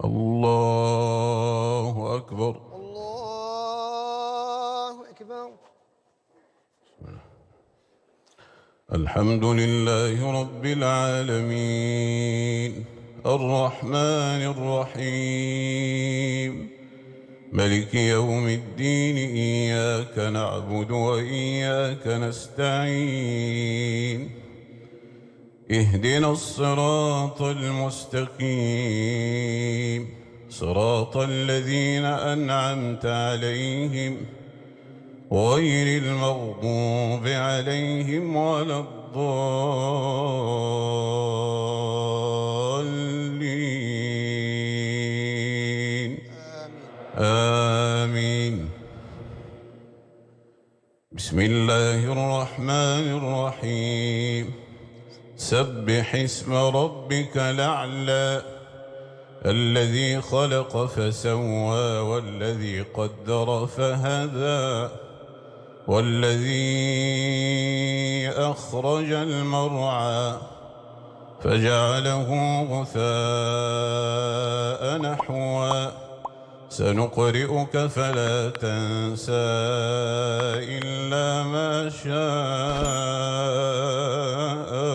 الله أكبر. الله أكبر. الحمد لله رب العالمين الرحمن الرحيم ملك يوم الدين، إياك نعبد وإياك نستعين، اهدنا الصراط المستقيم، صراط الذين أنعمت عليهم غير المغضوب عليهم ولا الضالين. آمين. بسم الله الرحمن الرحيم. سبح اسم ربك الأعلى الذي خلق فسوى والذي قدر فهدى والذي أخرج المرعى فجعله غثاء نحوا سنقرئك فلا تنسى إلا ما شاء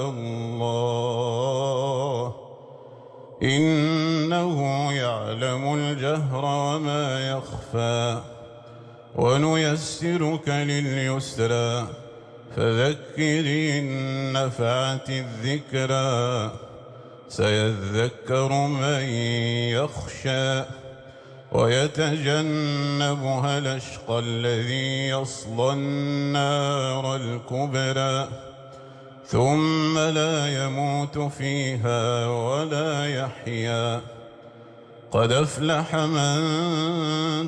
الله إنه يعلم الجهر وما يخفى ونيسرك لليسرى فذكر إن نفعت الذكرى سيذكر من يخشى ويتجنبها الأشقى الذي يصلى النار الكبرى ثم لا يموت فيها ولا يحيا قد أفلح من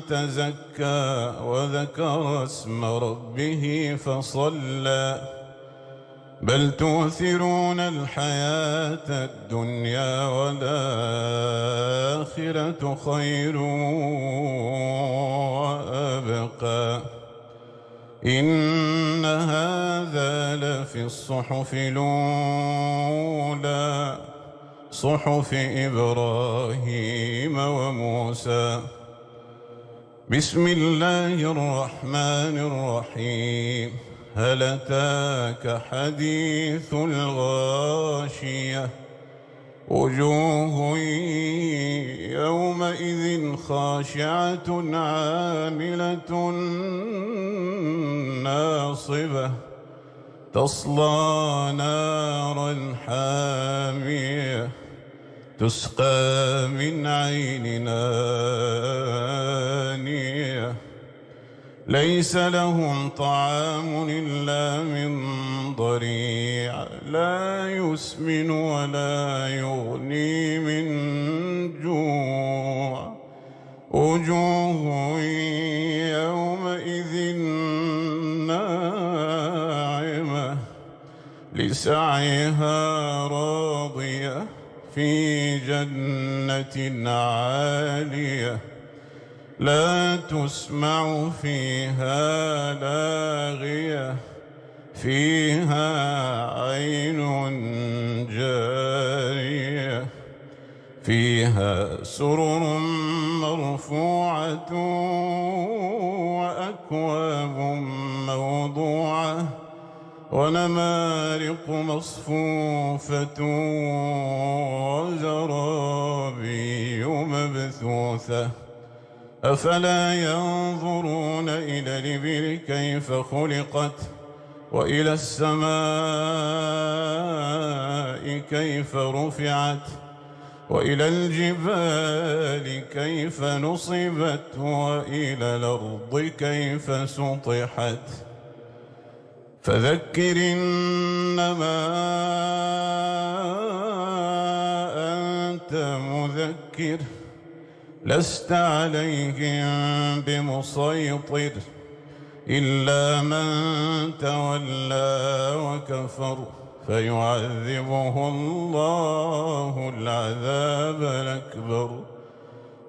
تزكى وذكر اسم ربه فصلى بل تؤثرون الحياة الدنيا والآخرة خير وأبقى إن هذا لفي الصحف الأولى صحف إبراهيم وموسى. بسم الله الرحمن الرحيم. هل أتاك حديث الغاشية وجوه يومئذ خاشعة عاملة ناصبة تصلى نارا حامية تسقى من عين آنية ليس لهم طعام إلا من ضريع لا يسمن ولا يغني من جوع وجوه يومئذ ناعمة لسعيها راضية في جنة عالية لا تسمع فيها لاغية فيها عين جارية فيها سرر مرفوعة وأكواب موضوعة ونمارق مصفوفة وزرابي مبثوثة أفلا ينظرون إلى الإبل كيف خلقت وإلى السماء كيف رفعت وإلى الجبال كيف نصبت وإلى الأرض كيف سطحت فذكر إنما أنت مذكر لست عليهم بمسيطر إلا من تولى وكفر فيعذبه الله العذاب الأكبر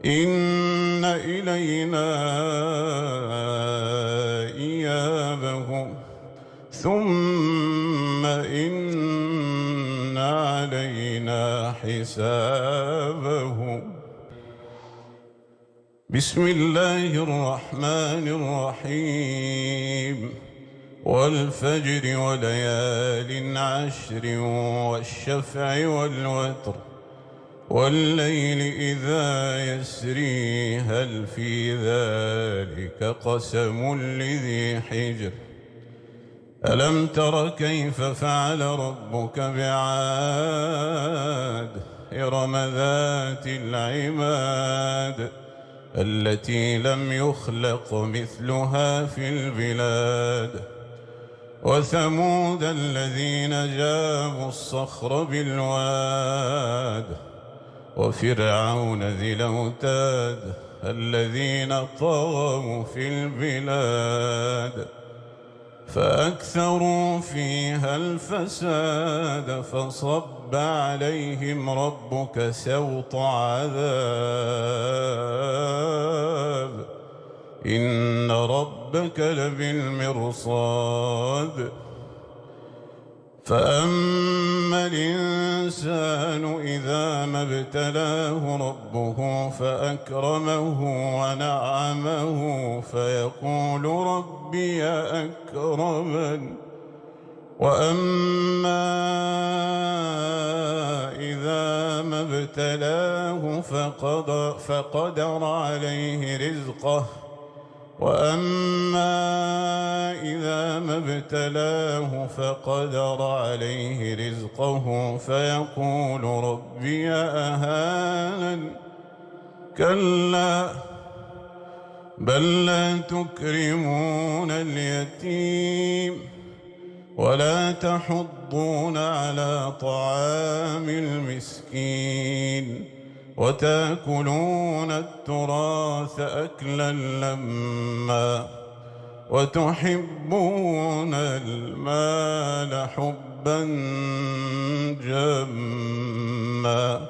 إن إلينا إيابهم ثم إن علينا حسابهم. بسم الله الرحمن الرحيم والفجر وليال عشر والشفع والوتر والليل إذا يسري هل في ذلك قسم لذي حجر ألم تر كيف فعل ربك بعاد إرم ذات العماد التي لم يخلق مثلها في البلاد وثمود الذين جابوا الصخر بالواد وفرعون ذي الأوتاد الذين طغوا في البلاد فأكثروا فيها الفساد فصب عليهم ربك سوط عذاب إن ربك لبالمرصاد فأما الإنسان إذا ما ابتلاه ربه فأكرمه ونعمه فيقول ربي أكرمن وأما إذا ما ابتلاه فقدر عليه رزقه وأما إذا ما ابتلاه فقدر عليه رزقه فيقول ربي أهانن كلا بل لا تكرمون اليتيم ولا تحضون على طعام المسكين وتأكلون التراث أكلا لما وتحبون المال حبا جما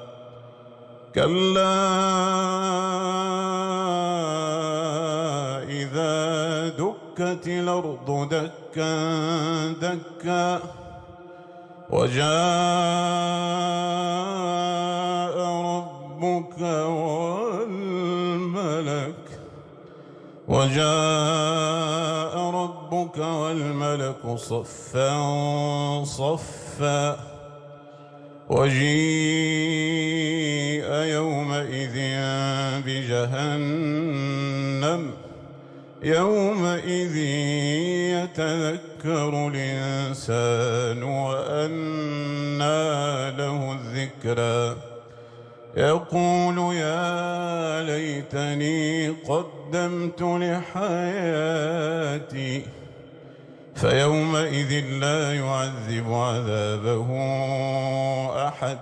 كلا إذا دكت الأرض دكا دكا وجاء ربك والملك صفا صفا وجيء يومئذ بجهنم يومئذ يتذكر الإنسان وأنى له الذكرى يقول يا ليتني قدمت لحياتي فيومئذ لا يعذب عذابه أحد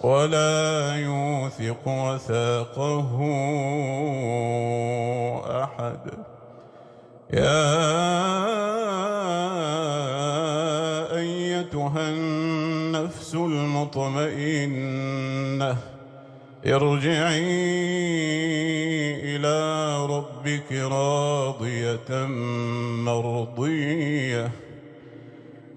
ولا يوثق وثاقه أحد يا أيتها النفس المطمئنة ارجعي إلى ربك راضية مرضية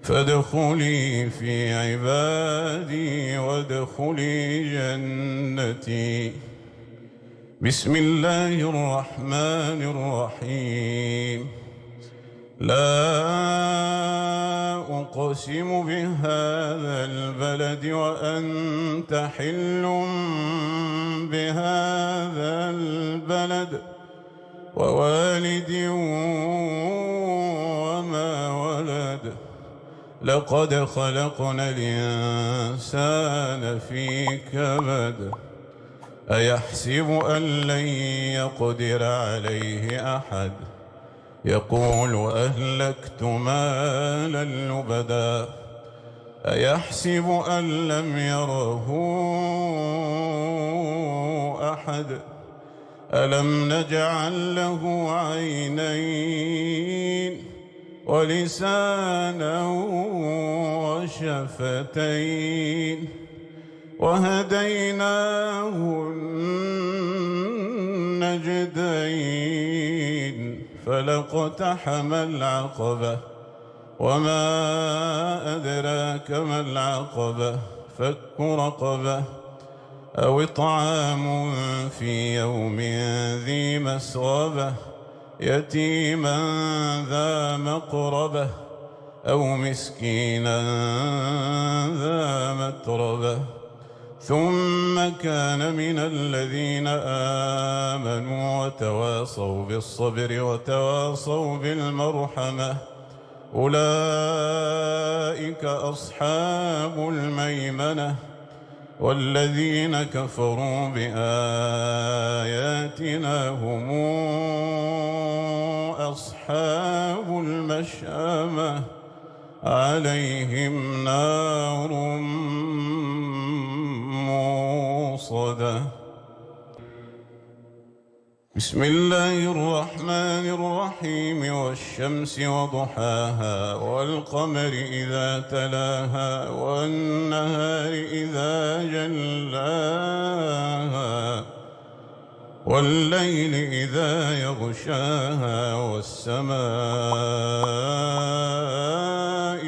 فادخلي في عبادي وادخلي جنتي بسم الله الرحمن الرحيم لا أقسم بهذا البلد وأنت حل بهذا البلد ووالد وما ولد لقد خلقنا الإنسان في كبد أيحسب أن لن يقدر عليه أحد يقول أهلكت مالا لبدا أيحسب أن لم يره أحد ألم نجعل له عينين ولسانا وشفتين وهديناه النجدين فلاقتحم العقبة وما أدراك ما العقبة فك رقبة أو إطعام في يوم ذي مسغبة يتيما ذا مقربة أو مسكينا ذا متربة ثم كان من الذين آمنوا وتواصوا بالصبر وتواصوا بالمرحمة أولئك أصحاب الميمنة والذين كفروا بآياتنا هم أصحاب المشأمة عليهم نار موصدة. بسم الله الرحمن الرحيم والشمس وضحاها والقمر إذا تلاها والنهار إذا جلاها والليل إذا يغشاها والسماء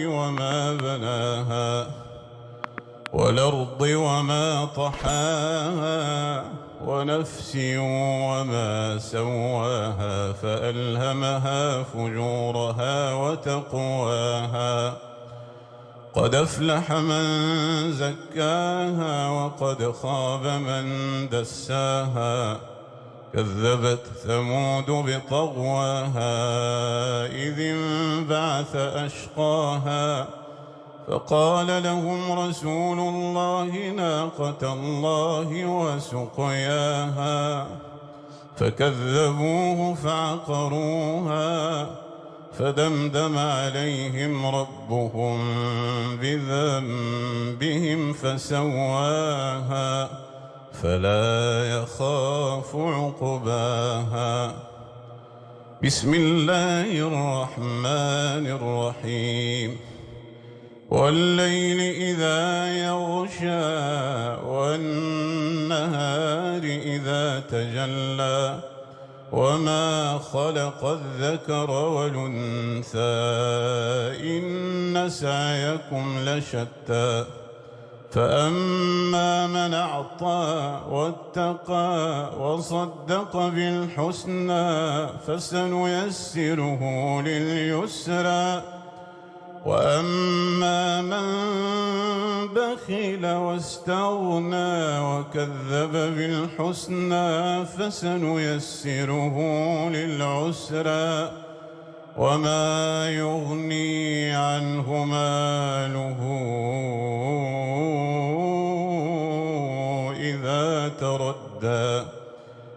وما بناها والأرض وما طحاها ونفس وما سواها فألهمها فجورها وتقواها قد أفلح من زكاها وقد خاب من دساها كذبت ثمود بطغواها إذ انبعث أشقاها فقال لهم رسول الله ناقة الله وسقياها فكذبوه فعقروها فدمدم عليهم ربهم بذنبهم فسواها فلا يخاف عقباها. بسم الله الرحمن الرحيم والليل إذا يغشى والنهار إذا تجلى وما خلق الذكر والأنثى إن سعيكم لشتى فأما من أعطى واتقى وصدق بالحسنى فسنيسره لليسرى وأما من بخل واستغنى وكذب بالحسنى فسنيسره للعسرى وما يغني عنه ماله إذا تردى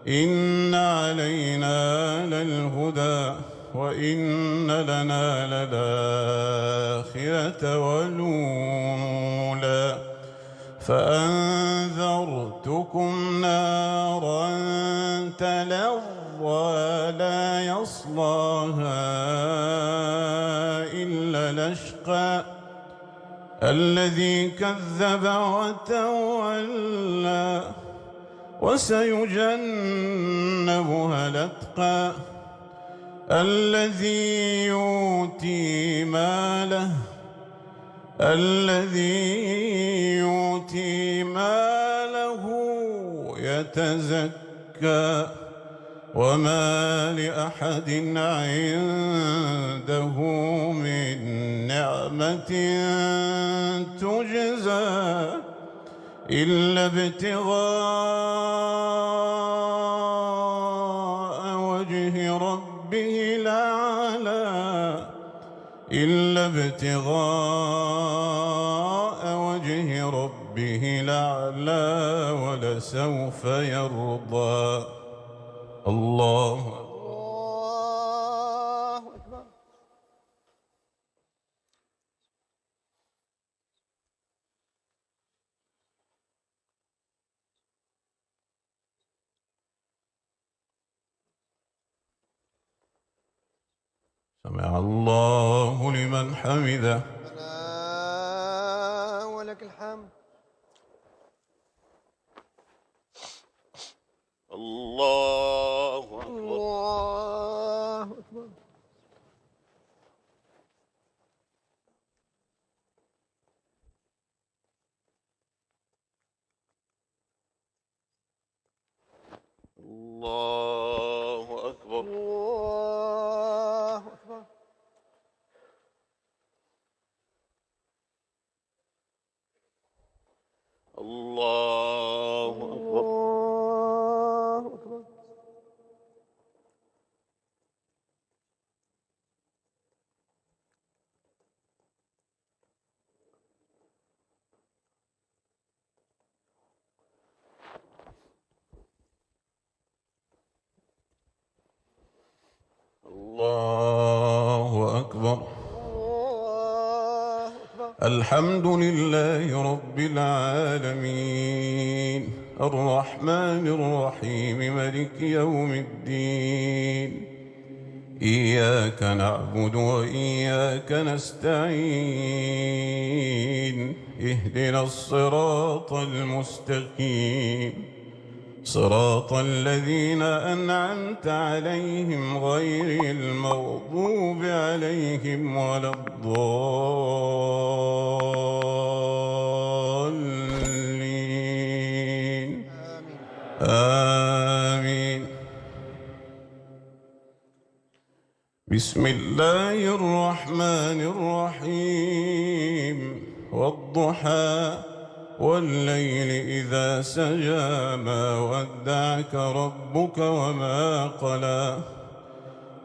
إن علينا للهدى وإن لنا للآخرة والأولى فأنذرتكم نارا تلظى لا يصلاها إلا الأشقى الذي كذب وتولى وسيجنبها الأتقى الذي يؤتي ماله يتزكى وما لأحد عنده من نعمة تجزى إلا ابتغاء وجه ربه الأعلى ولسوف يرضى. الله أكبر. سمع الله لمن حمده. ربنا ولك الحمد. الله أكبر. الله أكبر. الله أكبر. الله أكبر. الله أكبر. الله أكبر. الله أكبر. الله أكبر. الحمد لله رب العالمين الرحمن الرحيم مالك يوم الدين إياك نعبد وإياك نستعين اهدنا الصراط المستقيم صراط الذين أنعمت عليهم غير المغضوب عليهم ولا الضالين آمين. بسم الله الرحمن الرحيم والضحى والليل إذا سجى ما ودعك ربك وما قلى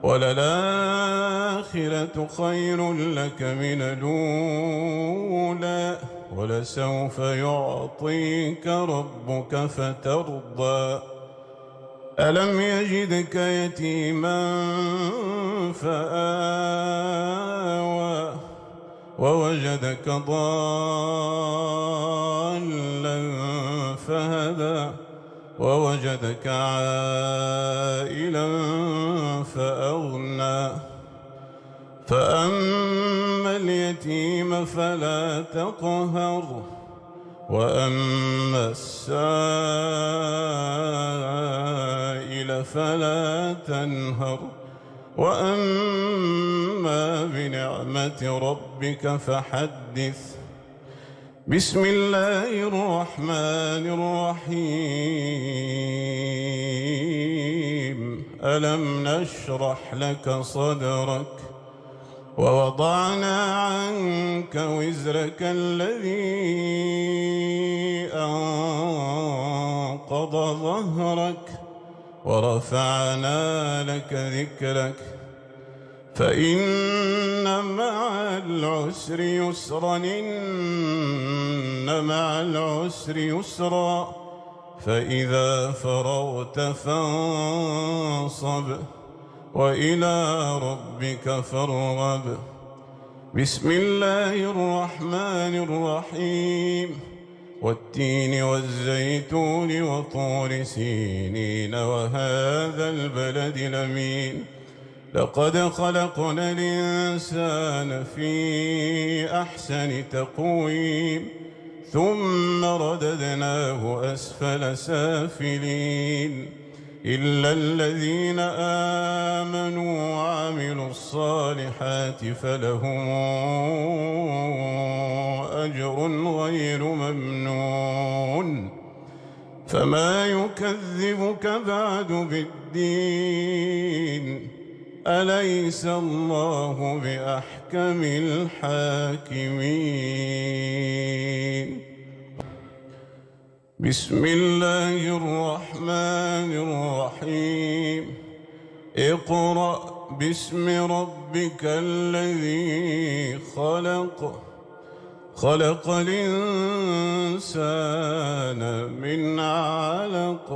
وللآخرة خير لك من الأولى ولسوف يعطيك ربك فترضى ألم يجدك يتيما فآوى ووجدك ضالا فهدى ووجدك عائلا فأغنى فأما اليتيم فلا تقهر وأما السائل فلا تنهر وأما بنعمة ربك فحدث. بسم الله الرحمن الرحيم ألم نشرح لك صدرك ووضعنا عنك وزرك الذي أنقض ظهرك ورفعنا لك ذكرك فإن مع العسر يسرا إن مع العسر يسرا فإذا فرغت فانصب وإلى ربك فارغب. بسم الله الرحمن الرحيم والتين والزيتون وطور سينين وهذا البلد الأمين لقد خلقنا الإنسان في أحسن تقويم ثم رددناه أسفل سافلين إلا الذين آمنوا وعملوا الصالحات فلهم أجر غير ممنون. فما يكذبك بعد بالدين أليس الله بأحكم الحاكمين. بسم الله الرحمن الرحيم اقرأ باسم ربك الذي خلق خلق الإنسان من علق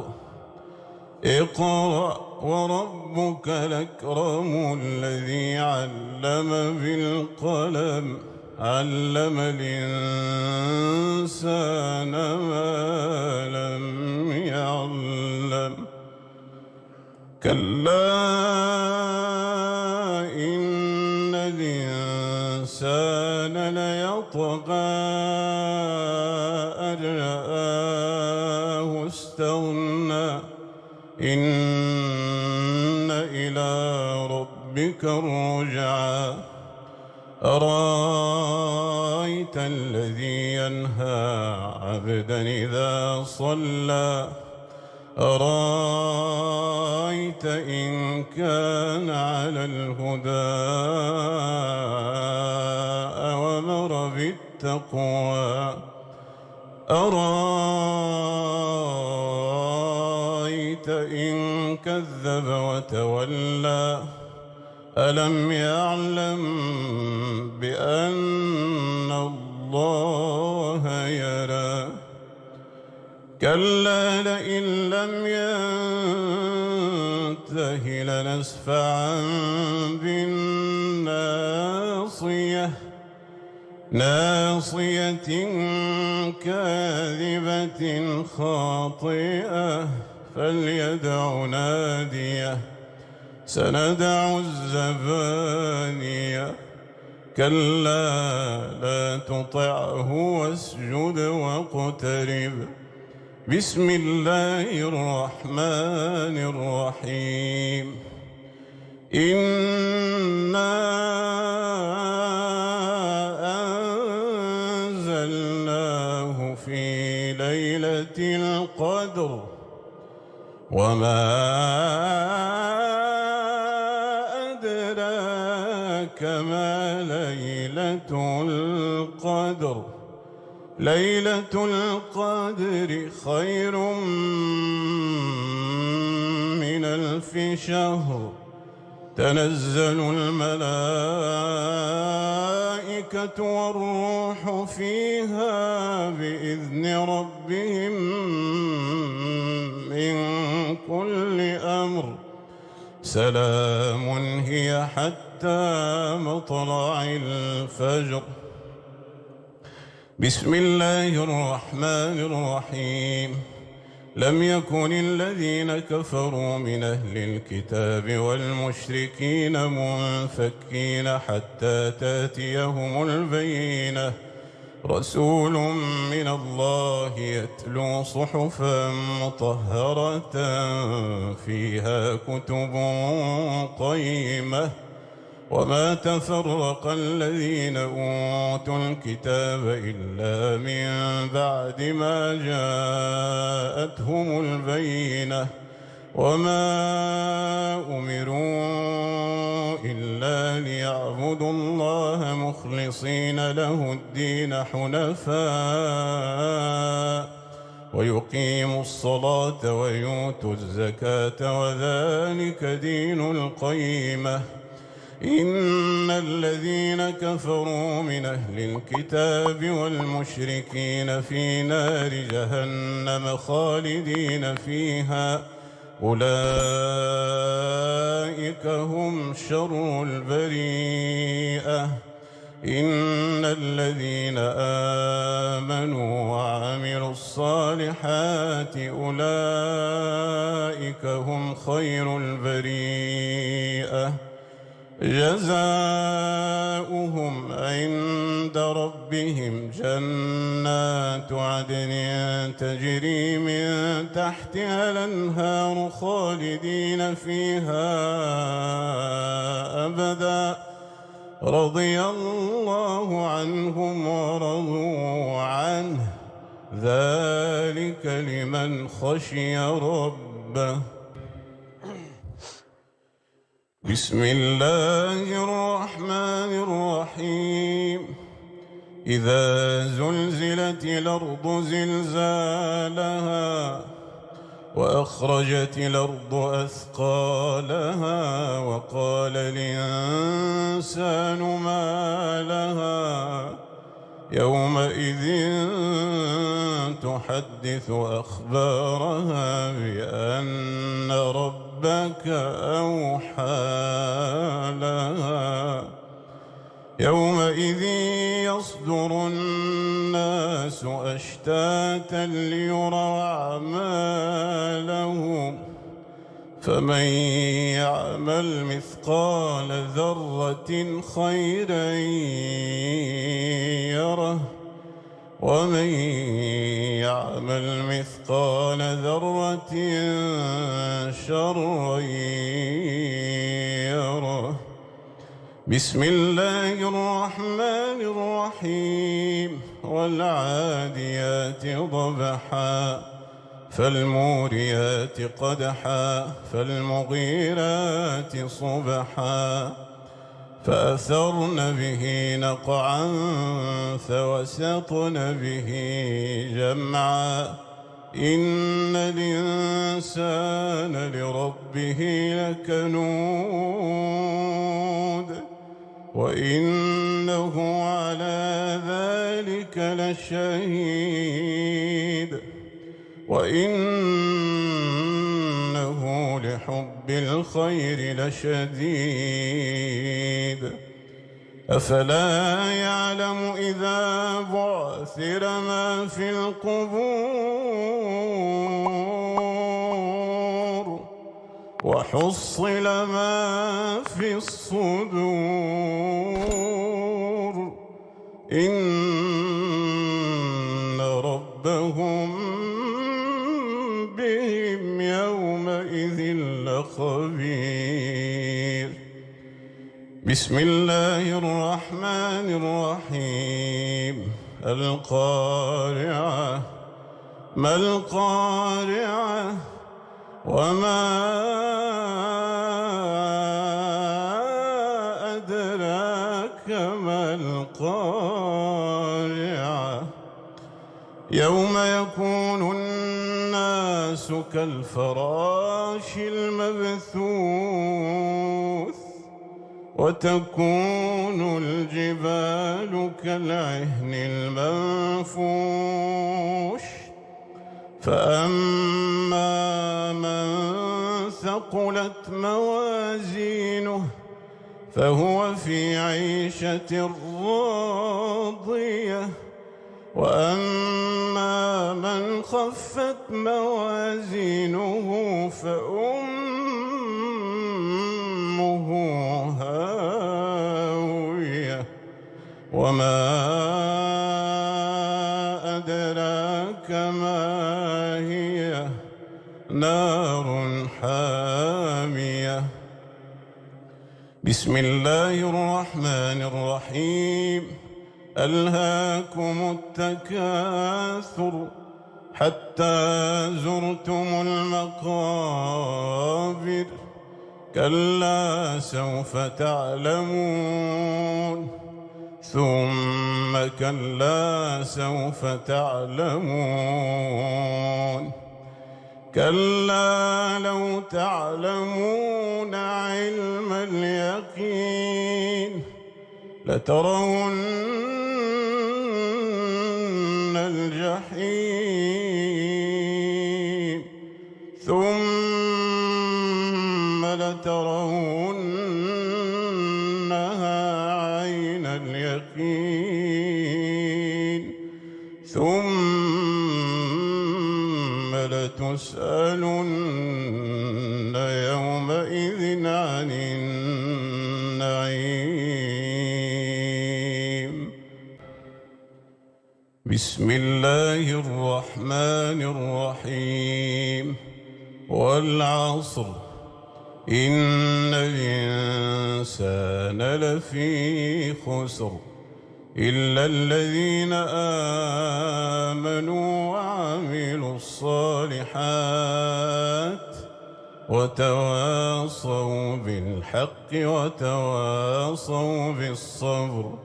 اقرأ وربك الأكرم الذي علم بالقلم علم الإنسان ما لم يعلم كلا إن الإنسان ليطغى أن رآه استغنى إن إلى ربك الرجعى أرأيت الذي ينهى عبدا إذا صلى أرأيت إن كان على الهدى أوامر بالتقوى أرأيت إن كذب وتولى ألم يعلم بأن الله يرى كلا لئن لم ينته لنسفعا بالناصية ناصية كاذبة خاطئة فليدع ناديه سندع الزبانية كلا لا تطعه واسجد واقترب بسم الله الرحمن الرحيم إنا أنزلناه في ليلة القدر وما أدراك ما ليلة القدر ليلة القدر خير من 1000 شهر تنزل الملائكة والروح فيها بإذن ربهم من كل أمر سلام هي حتى مطلع الفجر بسم الله الرحمن الرحيم لم يكن الذين كفروا من أهل الكتاب والمشركين منفكين حتى تأتيهم البينة رسول من الله يتلو صحفا مطهرة فيها كتب قيمة وما تفرق الذين أوتوا الكتاب إلا من بعد ما جاءتهم البينة وما أمروا إلا ليعبدوا الله مخلصين له الدين حنفاء ويقيموا الصلاة ويؤتوا الزكاة وذلك دين القيمة إن الذين كفروا من أهل الكتاب والمشركين في نار جهنم خالدين فيها أولئك هم شر البريئة إن الذين آمنوا وعملوا الصالحات أولئك هم خير البريئة جزاؤهم عند ربهم جنات عدن تجري من تحتها الأنهار خالدين فيها أبدا رضي الله عنهم ورضوا عنه ذلك لمن خشي ربه بسم الله الرحمن الرحيم إذا زلزلت الأرض زلزالها وأخرجت الأرض أثقالها وقال الإنسان ما لها يومئذ تحدث أخبارها بأن ربك أوحى لها يومئذ يصدر الناس أشتاتا ليروا أعمالهم فمن يعمل مثقال ذرة خيرا يره ومن يعمل مثقال ذرة شرا يره بسم الله الرحمن الرحيم والعاديات ضبحا فالموريات قدحا فالمغيرات صبحا فأثرن به نقعا فوسطن به جمعا إن الإنسان لربه لكنود وإنه على ذلك لشهيد وإنه لحب الخير لشديد أفلا يعلم إذا بعثر ما في القبور وحصل ما في الصدور إن ربهم بهم يومئذ لخبير بسم الله الرحمن الرحيم القارعة ما القارعة وما أدراك ما القارعة يوم يكون الناس كالفراش المبثوث وتكون الجبال كالعهن المنفوش فأما من ثقلت موازينه فهو في عيشة راضية وأما من خفت موازينه فأمه هاوية وما أدراك ما هي نار حامية بسم الله الرحمن الرحيم ألهاكم التكاثر حتى زرتم المقابر كلا سوف تعلمون ثم كلا سوف تعلمون كلا لو تعلمون علم اليقين لترون الجحيم ثم لترونها عين اليقين ثم لتسألن يومئذ عن النعيم بسم الله الرحمن الرحيم والعصر إن الإنسان لفي خسر إلا الذين آمنوا وعملوا الصالحات وتواصوا بالحق وتواصوا بالصبر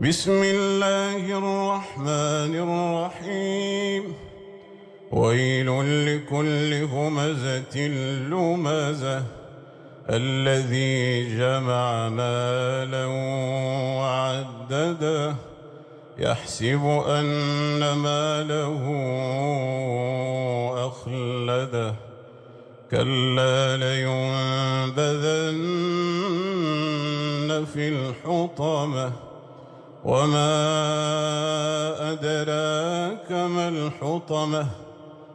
بسم الله الرحمن الرحيم ويل لكل همزة لمزة الذي جمع مالا وعدده يحسب أن ماله أخلده كلا لينبذن في الحطمة وما أدراك ما الحطمة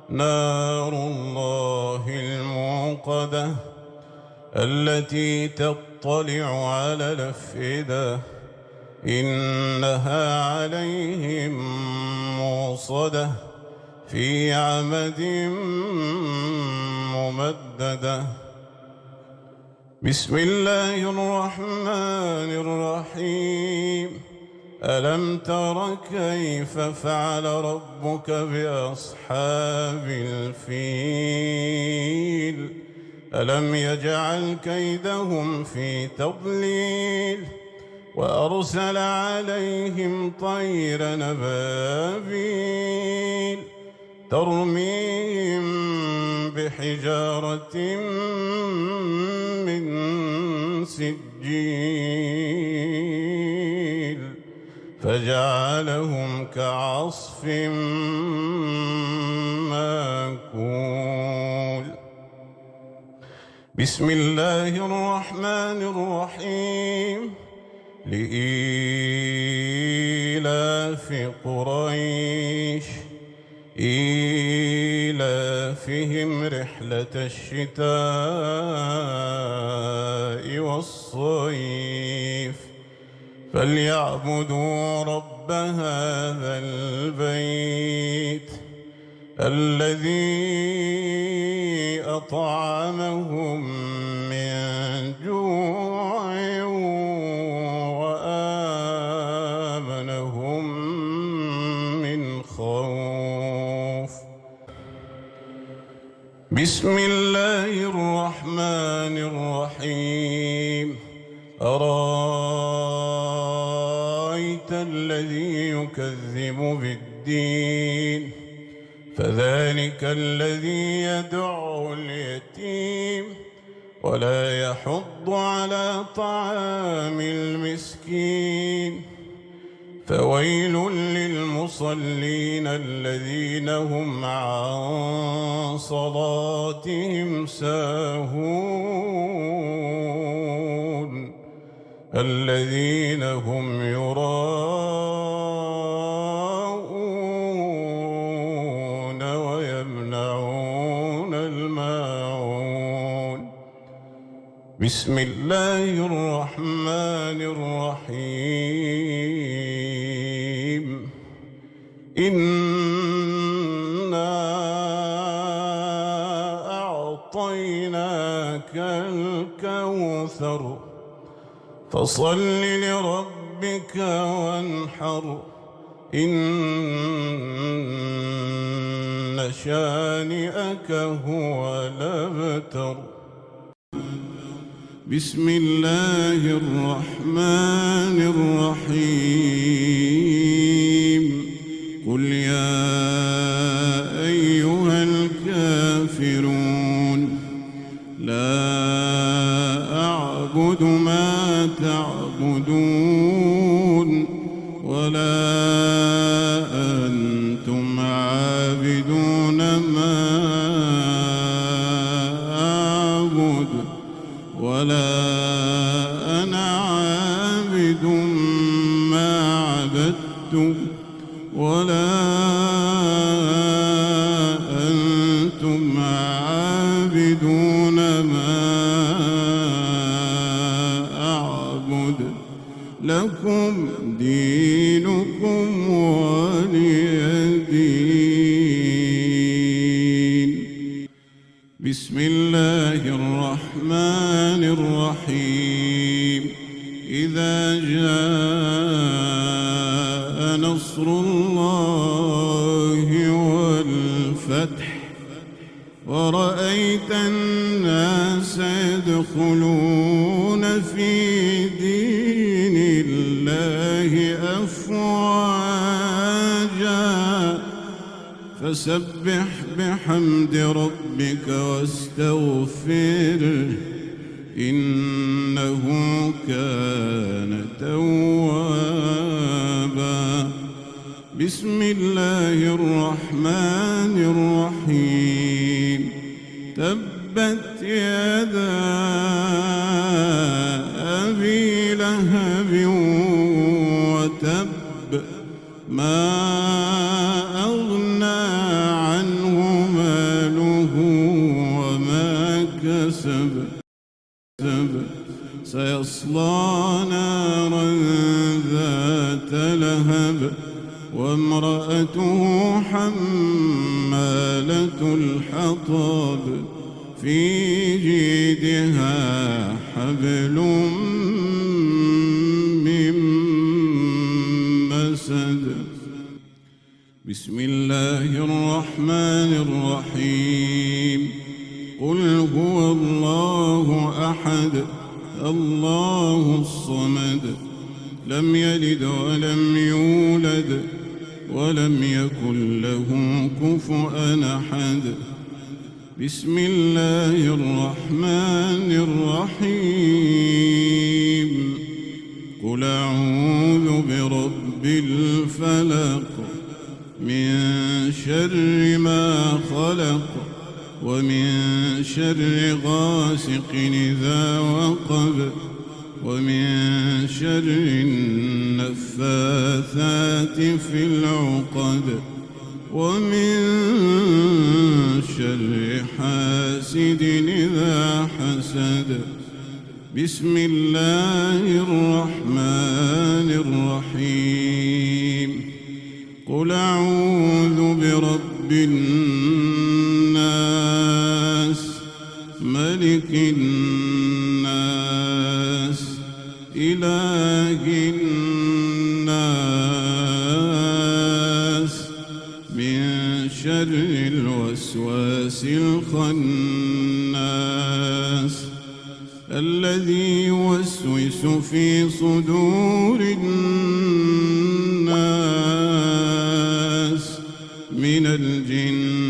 نار الله الموقدة التي تطلع على الأفئدة إنها عليهم موصدة في عمد ممددة بسم الله الرحمن الرحيم ألم تر كيف فعل ربك بأصحاب الفيل ألم يجعل كيدهم في تضليل وأرسل عليهم طيرا أبابيل ترميهم بحجارة من سجيل فجعلهم كعصف مأكول. بسم الله الرحمن الرحيم. لإيلاف قريش إيلافهم رحلة الشتاء والصيف فليعبدوا رب هذا البيت الذي أطعمهم من جوع وآمنهم من خوف. بسم الله الرحمن الرحيم. أرأيت الذي يكذب بالدين فذلك الذي يدع اليتيم ولا يحض على طعام المسكين فويل للمصلين الذين هم عن صلاتهم ساهون الذين هم يراءون ويمنعون الماعون. بسم الله الرحمن الرحيم. إنا أعطيناك الكوثر فصل لربك وانحر إن شانئك هو الأبتر. بسم الله الرحمن الرحيم. قل يا أيها الكافرون لا أعبد ما تعبدون ولا أنتم عابدون ما أعبد ولا أنا عابد ما عبدتم ولا أنتم عابدون ما أعبد لكم دينكم ولي دين. بسم الله الرحمن الرحيم. إذا جاء نصر الله والفتح ورأيت الناس يدخلون في دين الله أفواجا فسبح بحمد ربك واستغفره إنه كان توابا. بسم الله الرحمن الرحيم. تبت يدا أبي لهب وتب ما أغنى عنه ماله وما كسب سيصلى نارا ذات لهب وامرأته حمالة الحطب في جيدها حبل من بسم الله الرحمن الرحيم قل هو الله أحد الله الصمد لم يلد ولم يولد ولم يكن له كفؤا أحد بسم الله الرحمن الرحيم قل أعوذ برب الفلق من شر ما خلق ومن شر غاسق إذا وقب ومن شر النفاثات في العقد ومن شر حاسد إذا حسد بسم الله الرحمن الرحيم قل أعوذ برب الناس ملك الناس إله الناس من شر الوسواس الخناس الذي يوسوس في صدور الناس من الجن